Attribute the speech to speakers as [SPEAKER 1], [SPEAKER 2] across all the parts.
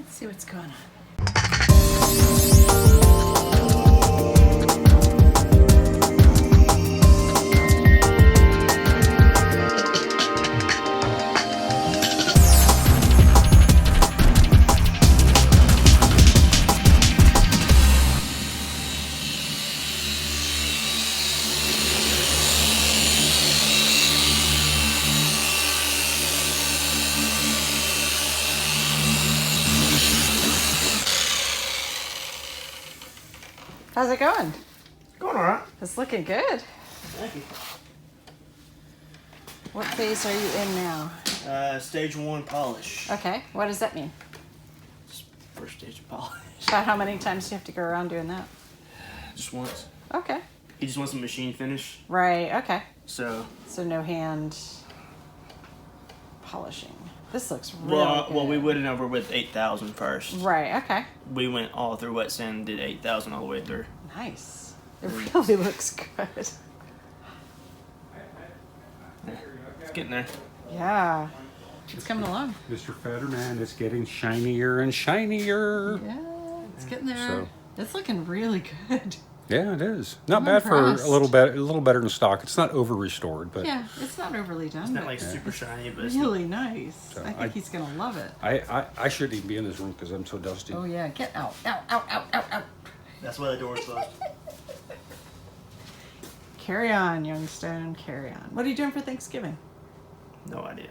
[SPEAKER 1] Let's see what's going on. How's it going?
[SPEAKER 2] Going all right.
[SPEAKER 1] It's looking good.
[SPEAKER 2] Thank you.
[SPEAKER 1] What phase are you in now?
[SPEAKER 2] Stage 1 polish.
[SPEAKER 1] Okay, what does that mean?
[SPEAKER 2] Just first stage of polish.
[SPEAKER 1] About how many times do you have to go around doing that?
[SPEAKER 2] Just once.
[SPEAKER 1] Okay.
[SPEAKER 2] He just wants a machine finish.
[SPEAKER 1] Right, okay.
[SPEAKER 2] So
[SPEAKER 1] no hand polishing. This looks really good.
[SPEAKER 2] Well, we went over with 8,000 first.
[SPEAKER 1] Right, okay.
[SPEAKER 2] We went all through wet sand and did 8,000 all the way through.
[SPEAKER 1] Nice. It really looks good.
[SPEAKER 2] Yeah, it's getting there.
[SPEAKER 1] Yeah. It's coming along.
[SPEAKER 3] Mr. Fetterman is getting shinier and shinier.
[SPEAKER 1] Yeah, it's getting there.
[SPEAKER 3] So-
[SPEAKER 1] It's looking really good.
[SPEAKER 3] Yeah, it is. Not
[SPEAKER 1] I'm
[SPEAKER 3] bad
[SPEAKER 1] impressed.
[SPEAKER 3] for a little better than stock. It's not over restored, but
[SPEAKER 1] Yeah, it's not overly done.
[SPEAKER 2] It's not
[SPEAKER 1] but
[SPEAKER 2] like super shiny, but it's
[SPEAKER 1] really nice.
[SPEAKER 3] So
[SPEAKER 1] I think
[SPEAKER 3] I-
[SPEAKER 1] he's gonna love it.
[SPEAKER 3] I shouldn't even be in this room because I'm so dusty.
[SPEAKER 1] Oh yeah, get out, out, out, out, out, out.
[SPEAKER 2] that's why the door's closed.
[SPEAKER 1] Carry on, Youngstone, carry on. What are you doing for Thanksgiving?
[SPEAKER 2] No idea.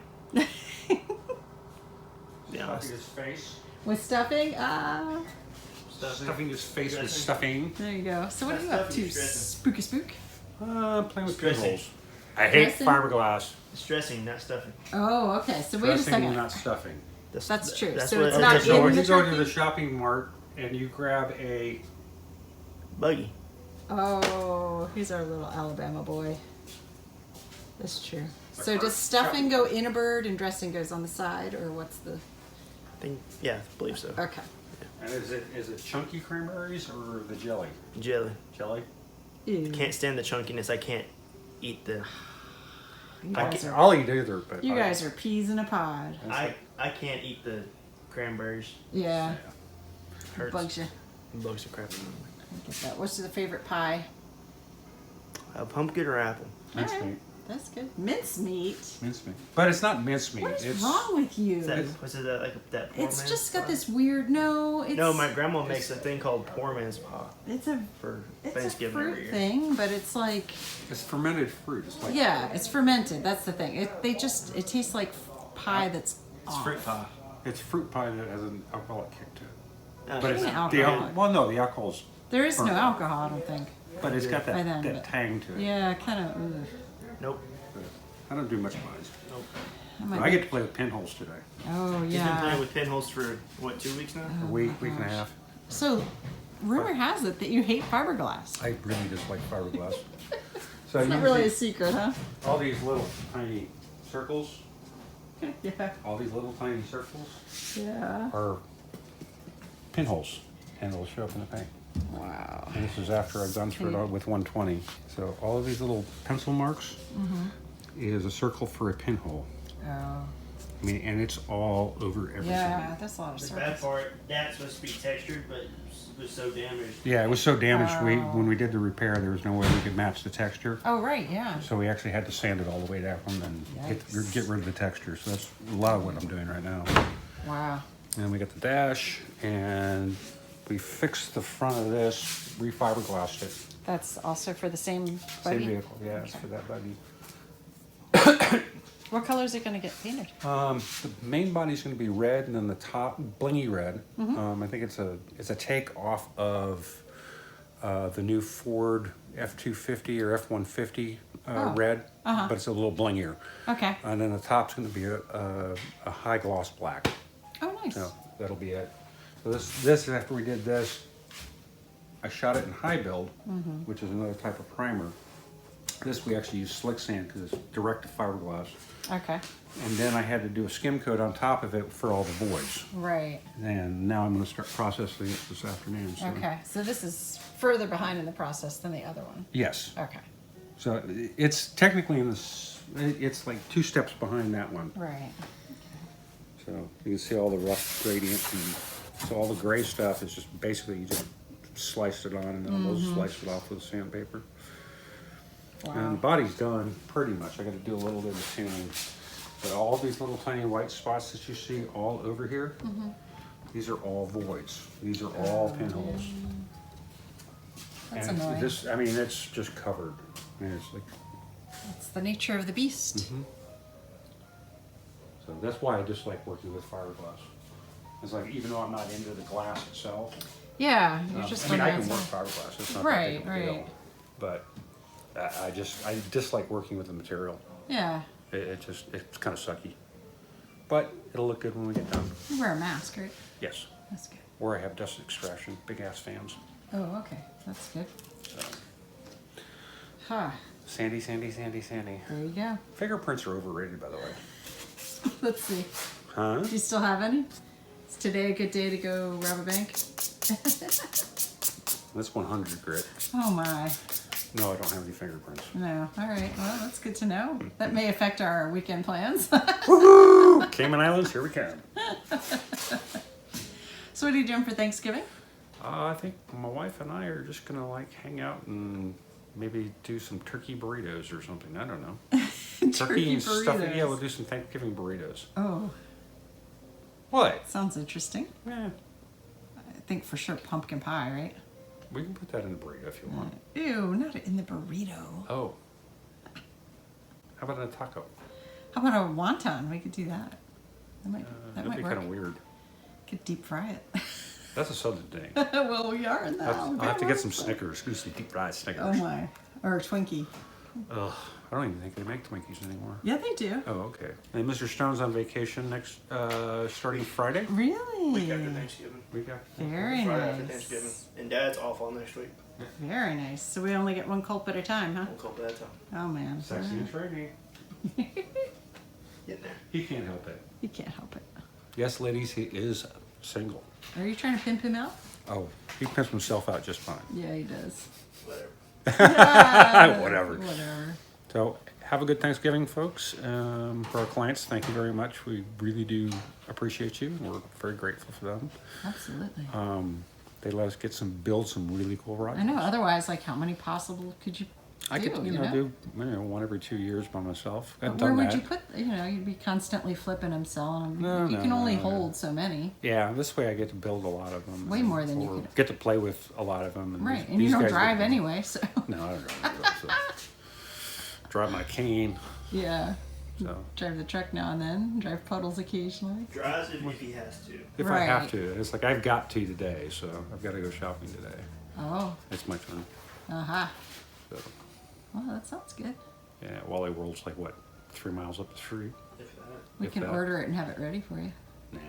[SPEAKER 2] Be honest.
[SPEAKER 3] his face.
[SPEAKER 1] With stuffing?
[SPEAKER 3] Stuffing his face with stuffing.
[SPEAKER 1] There you go. So what are you up
[SPEAKER 2] Stuffing
[SPEAKER 1] to?
[SPEAKER 2] is dressing.
[SPEAKER 1] Spooky spook?
[SPEAKER 3] Playing with
[SPEAKER 2] Dressing.
[SPEAKER 3] pinholes. I hate
[SPEAKER 1] Dressing?
[SPEAKER 3] fiberglass.
[SPEAKER 2] It's dressing, not stuffing.
[SPEAKER 1] Oh, okay. So wait a
[SPEAKER 3] Dressing,
[SPEAKER 1] second.
[SPEAKER 3] not stuffing.
[SPEAKER 1] That's true.
[SPEAKER 2] That's
[SPEAKER 1] So
[SPEAKER 2] what
[SPEAKER 1] it's
[SPEAKER 2] it-
[SPEAKER 1] not
[SPEAKER 2] that's
[SPEAKER 1] in
[SPEAKER 3] So
[SPEAKER 2] what-
[SPEAKER 3] when
[SPEAKER 1] the
[SPEAKER 3] you go to
[SPEAKER 1] turkey?
[SPEAKER 3] the shopping mart and you grab a
[SPEAKER 2] buggy.
[SPEAKER 1] Oh, he's our little Alabama boy. That's true. So does stuffing go in a bird and dressing goes on the side, or what's the...
[SPEAKER 2] I think, yeah, I believe so.
[SPEAKER 1] Okay.
[SPEAKER 3] and is it chunky cranberries or the jelly?
[SPEAKER 2] Jelly.
[SPEAKER 3] Jelly?
[SPEAKER 1] Ew.
[SPEAKER 2] Can't stand the chunkiness. I can't eat the.
[SPEAKER 1] You
[SPEAKER 2] I
[SPEAKER 1] guys
[SPEAKER 2] can't-
[SPEAKER 1] are,
[SPEAKER 3] I'll eat either, but
[SPEAKER 1] you guys are peas in a pod.
[SPEAKER 2] I can't eat the cranberries.
[SPEAKER 1] Yeah.
[SPEAKER 2] Hurts.
[SPEAKER 1] Bugs you.
[SPEAKER 2] Bugs the crap out of me.
[SPEAKER 1] I get that. What's your favorite pie?
[SPEAKER 2] Pumpkin or apple?
[SPEAKER 3] mincemeat.
[SPEAKER 1] Alright, that's good. Mincemeat.
[SPEAKER 3] Mincemeat. But it's not mincemeat.
[SPEAKER 1] What is
[SPEAKER 3] it's
[SPEAKER 1] wrong with you?
[SPEAKER 2] Is that, was it like that poor
[SPEAKER 1] It's
[SPEAKER 2] man's
[SPEAKER 1] just got
[SPEAKER 2] pie?
[SPEAKER 1] this weird. No, it's
[SPEAKER 2] No, my grandma makes a thing called poor man's pie
[SPEAKER 1] It's a
[SPEAKER 2] for
[SPEAKER 1] it's a
[SPEAKER 2] Thanksgiving every
[SPEAKER 1] fruit
[SPEAKER 2] year.
[SPEAKER 1] thing, but it's like
[SPEAKER 3] It's fermented fruit. It's like
[SPEAKER 1] yeah, it's fermented. That's the thing. It tastes like pie that's
[SPEAKER 2] It's
[SPEAKER 1] off.
[SPEAKER 2] fruit pie.
[SPEAKER 3] it's fruit pie that has an alcoholic kick to it.
[SPEAKER 2] Oh,
[SPEAKER 3] But it's
[SPEAKER 1] Any
[SPEAKER 3] the
[SPEAKER 1] alcohol.
[SPEAKER 3] well, no, the alcohol's,
[SPEAKER 1] There is no
[SPEAKER 3] Burnt.
[SPEAKER 1] alcohol, I don't think.
[SPEAKER 3] but it's got
[SPEAKER 1] By
[SPEAKER 3] that,
[SPEAKER 1] then,
[SPEAKER 3] that
[SPEAKER 1] but-
[SPEAKER 3] tang to it.
[SPEAKER 1] Yeah, kind of.
[SPEAKER 2] Nope.
[SPEAKER 3] But I don't do much pies.
[SPEAKER 2] Nope.
[SPEAKER 3] I get to play with pinholes today.
[SPEAKER 1] Oh
[SPEAKER 2] He's been playing
[SPEAKER 1] yeah.
[SPEAKER 2] with pinholes for what, 2 weeks now?
[SPEAKER 3] A week and a
[SPEAKER 1] gosh.
[SPEAKER 3] half.
[SPEAKER 1] So, rumor has it that you hate fiberglass.
[SPEAKER 3] I really dislike fiberglass. So
[SPEAKER 1] It's not
[SPEAKER 3] you
[SPEAKER 1] really a
[SPEAKER 3] see
[SPEAKER 1] secret, huh?
[SPEAKER 3] all these little tiny circles,
[SPEAKER 1] Yeah.
[SPEAKER 3] all these little tiny circles
[SPEAKER 1] Yeah.
[SPEAKER 3] are pinholes, and it'll show up in the paint.
[SPEAKER 1] Wow.
[SPEAKER 3] And this is after I've gone through it all with 120. So all of these little pencil marks is a circle for a pinhole.
[SPEAKER 1] Oh.
[SPEAKER 3] I mean, and it's all over everything.
[SPEAKER 1] Yeah, that's a lot of
[SPEAKER 2] The bad
[SPEAKER 1] circles.
[SPEAKER 2] part, that's supposed to be textured, but it was so damaged.
[SPEAKER 3] Yeah, it was so damaged.
[SPEAKER 1] Oh.
[SPEAKER 3] When we did the repair, there was no way we could match the texture.
[SPEAKER 1] Oh right, yeah.
[SPEAKER 3] So we actually had to sand it all the way down and
[SPEAKER 1] Yikes.
[SPEAKER 3] get rid of the texture. So that's a lot of what I'm doing right now.
[SPEAKER 1] Wow.
[SPEAKER 3] And we got the dash, and we fixed the front of this, refiberglassed it.
[SPEAKER 1] That's also for the same
[SPEAKER 3] Same
[SPEAKER 1] buggy.
[SPEAKER 3] vehicle, yeah, it's for that buggy.
[SPEAKER 1] What color is it going to get painted?
[SPEAKER 3] The main body's going to be red, and then the top blingy red. I think it's a take off of the new Ford F250 or F150 red, but it's a little blingier.
[SPEAKER 1] Okay.
[SPEAKER 3] And then the top's going to be a high gloss black.
[SPEAKER 1] Oh, nice.
[SPEAKER 3] So that'll be it. So this after we did this, I shot it in high build, which is another type of primer. This we actually use slick sand because it's direct to fiberglass.
[SPEAKER 1] Okay.
[SPEAKER 3] And then I had to do a skim coat on top of it for all the voids.
[SPEAKER 1] Right.
[SPEAKER 3] And now I'm going to start processing it this afternoon. So.
[SPEAKER 1] Okay. So this is further behind in the process than the other one.
[SPEAKER 3] Yes.
[SPEAKER 1] Okay.
[SPEAKER 3] So it's technically in this. It's like 2 steps behind that one.
[SPEAKER 1] Right.
[SPEAKER 3] So you can see all the rough gradient and So all the gray stuff is just basically you just sliced it on and then we'll slice it off with sandpaper.
[SPEAKER 1] Wow.
[SPEAKER 3] And the body's done pretty much. I got to do a little bit of tuning. But all these little tiny white spots that you see all over here, these are all voids. These are all pinholes.
[SPEAKER 1] That's
[SPEAKER 3] and
[SPEAKER 1] annoying.
[SPEAKER 3] this, I mean, it's just covered. I mean, it's like.
[SPEAKER 1] It's the nature of the beast.
[SPEAKER 3] So that's why I just like working with fiberglass. It's like even though I'm not into the glass itself.
[SPEAKER 1] Yeah, you're just.
[SPEAKER 3] I mean, I can
[SPEAKER 1] looking
[SPEAKER 3] work
[SPEAKER 1] outside.
[SPEAKER 3] fiberglass. It's not
[SPEAKER 1] Right,
[SPEAKER 3] that big of a deal.
[SPEAKER 1] right.
[SPEAKER 3] But I dislike working with the material.
[SPEAKER 1] Yeah.
[SPEAKER 3] It's kind of sucky. But it'll look good when we get done.
[SPEAKER 1] You wear a mask, right?
[SPEAKER 3] Yes.
[SPEAKER 1] That's good.
[SPEAKER 3] Or I have dust extraction, big ass fans.
[SPEAKER 1] Oh, okay. That's good.
[SPEAKER 3] So.
[SPEAKER 1] Huh.
[SPEAKER 3] Sandy, sandy, sandy, sandy.
[SPEAKER 1] There you go.
[SPEAKER 3] Fingerprints are overrated, by the way.
[SPEAKER 1] Let's see.
[SPEAKER 3] Huh?
[SPEAKER 1] Do you still have any? Is today a good day to go rob a bank?
[SPEAKER 3] That's 100 grit.
[SPEAKER 1] Oh my.
[SPEAKER 3] No, I don't have any fingerprints.
[SPEAKER 1] No. All right. Well, that's good to know. That may affect our weekend plans.
[SPEAKER 3] Woohoo! Cayman Islands, here we come.
[SPEAKER 1] So what are you doing for Thanksgiving?
[SPEAKER 3] I think my wife and I are just gonna like hang out and maybe do some turkey burritos or something. I don't know. Turkey and stuff.
[SPEAKER 1] burritos.
[SPEAKER 3] Yeah, we'll do some Thanksgiving burritos.
[SPEAKER 1] Oh,
[SPEAKER 3] What?
[SPEAKER 1] sounds interesting.
[SPEAKER 3] Yeah,
[SPEAKER 1] I think for sure pumpkin pie, right?
[SPEAKER 3] we can put that in a burrito if you want.
[SPEAKER 1] Ew, not in the burrito.
[SPEAKER 3] Oh. How about a taco?
[SPEAKER 1] How about a wonton? We could do that. That might
[SPEAKER 3] That'd be
[SPEAKER 1] work.
[SPEAKER 3] kind of weird.
[SPEAKER 1] Could deep fry it.
[SPEAKER 3] That's a southern thing.
[SPEAKER 1] Well, we are in the
[SPEAKER 3] I'll have to get some Snickers. Do some deep fried Snickers.
[SPEAKER 1] Oh my, or a Twinkie.
[SPEAKER 3] Ugh, I don't even think they make Twinkies anymore.
[SPEAKER 1] Yeah, they do.
[SPEAKER 3] Oh, okay. And Mr. Stone's on vacation next, starting Friday.
[SPEAKER 1] Really?
[SPEAKER 2] Week after Thanksgiving.
[SPEAKER 3] Week after.
[SPEAKER 1] Very
[SPEAKER 2] Friday after
[SPEAKER 1] nice.
[SPEAKER 2] Thanksgiving. And Dad's off all next week.
[SPEAKER 1] Very nice. So we only get one culp at a time, huh?
[SPEAKER 2] We'll call that time.
[SPEAKER 1] Oh man.
[SPEAKER 3] Sexy and trendy.
[SPEAKER 2] Getting there.
[SPEAKER 3] He can't help it.
[SPEAKER 1] You can't help it.
[SPEAKER 3] Yes, ladies, he is single.
[SPEAKER 1] Are you trying to pimp him out?
[SPEAKER 3] Oh, he pimps himself out just fine.
[SPEAKER 1] Yeah, he does.
[SPEAKER 2] Whatever.
[SPEAKER 1] Yeah,
[SPEAKER 3] Whatever.
[SPEAKER 1] Whatever.
[SPEAKER 3] So, have a good Thanksgiving, folks. For our clients, thank you very much. We really do appreciate you. We're very grateful for them.
[SPEAKER 1] Absolutely.
[SPEAKER 3] They let us build some really cool rockets.
[SPEAKER 1] I know. Otherwise, like, how many possible could you do?
[SPEAKER 3] I could,
[SPEAKER 1] you
[SPEAKER 3] do one every 2 years by myself. I've
[SPEAKER 1] But where
[SPEAKER 3] done
[SPEAKER 1] would
[SPEAKER 3] that.
[SPEAKER 1] you put? You know, you'd be constantly flipping them, selling them.
[SPEAKER 3] No,
[SPEAKER 1] you
[SPEAKER 3] no,
[SPEAKER 1] can only
[SPEAKER 3] no, no.
[SPEAKER 1] hold so many.
[SPEAKER 3] Yeah, this way I get to build a lot of them.
[SPEAKER 1] Way more than you
[SPEAKER 3] or
[SPEAKER 1] could-
[SPEAKER 3] get to play with a lot of them. And
[SPEAKER 1] Right,
[SPEAKER 3] these-
[SPEAKER 1] and you
[SPEAKER 3] these
[SPEAKER 1] don't
[SPEAKER 3] guys
[SPEAKER 1] drive
[SPEAKER 3] get-
[SPEAKER 1] anyway, so
[SPEAKER 3] No, I don't drive. So. Drive my cane.
[SPEAKER 1] yeah.
[SPEAKER 3] So
[SPEAKER 1] Drive the truck now and then. Drive puddles occasionally.
[SPEAKER 2] Drives it if he has to.
[SPEAKER 3] if I have
[SPEAKER 1] Right.
[SPEAKER 3] to, it's like I've got to today. So I've got to go shopping today.
[SPEAKER 1] Oh,
[SPEAKER 3] It's my turn.
[SPEAKER 1] aha.
[SPEAKER 3] So
[SPEAKER 1] Well, that sounds good.
[SPEAKER 3] yeah, Wally World's like what, 3 miles up the street?
[SPEAKER 2] If that.
[SPEAKER 1] We
[SPEAKER 3] If
[SPEAKER 1] can
[SPEAKER 3] that.
[SPEAKER 1] order it and have it ready for you.
[SPEAKER 3] Nah,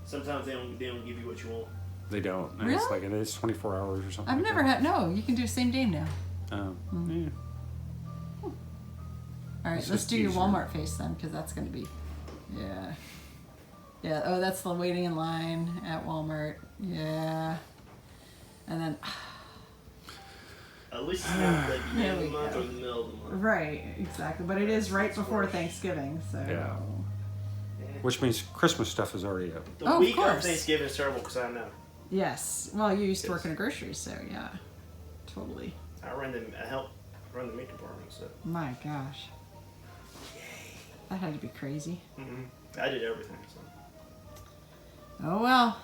[SPEAKER 2] Sometimes they don't give you what you want.
[SPEAKER 3] they don't. And
[SPEAKER 1] Really?
[SPEAKER 3] It's like it's 24 hours or something.
[SPEAKER 1] I've
[SPEAKER 3] like
[SPEAKER 1] never
[SPEAKER 3] that.
[SPEAKER 1] had. No, you can do same day now.
[SPEAKER 3] Yeah.
[SPEAKER 1] All right,
[SPEAKER 3] It's
[SPEAKER 1] let's
[SPEAKER 3] just
[SPEAKER 1] do your
[SPEAKER 3] easier.
[SPEAKER 1] Walmart face then, because that's going to be, yeah. Yeah, oh, that's the waiting in line at Walmart. Yeah. And then,
[SPEAKER 2] At least it's not like the
[SPEAKER 1] There
[SPEAKER 2] end of
[SPEAKER 1] we
[SPEAKER 2] the month
[SPEAKER 1] go.
[SPEAKER 2] or the middle of the month.
[SPEAKER 1] right, exactly. But it is right
[SPEAKER 2] It's
[SPEAKER 1] before
[SPEAKER 2] worse.
[SPEAKER 1] Thanksgiving, so.
[SPEAKER 3] Yeah.
[SPEAKER 2] Yeah.
[SPEAKER 3] Which means Christmas stuff is already up.
[SPEAKER 2] The
[SPEAKER 1] Oh, of
[SPEAKER 2] week of
[SPEAKER 1] course.
[SPEAKER 2] Thanksgiving is terrible because I know.
[SPEAKER 1] Yes. Well, you used to work
[SPEAKER 2] Yes.
[SPEAKER 1] in a grocery, so yeah. Totally.
[SPEAKER 2] I help run the meat department, so.
[SPEAKER 1] My gosh. That had to be crazy.
[SPEAKER 2] I did everything, so.
[SPEAKER 1] Oh well.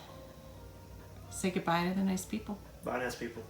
[SPEAKER 1] Say goodbye to the nice people.
[SPEAKER 2] Bye, nice people.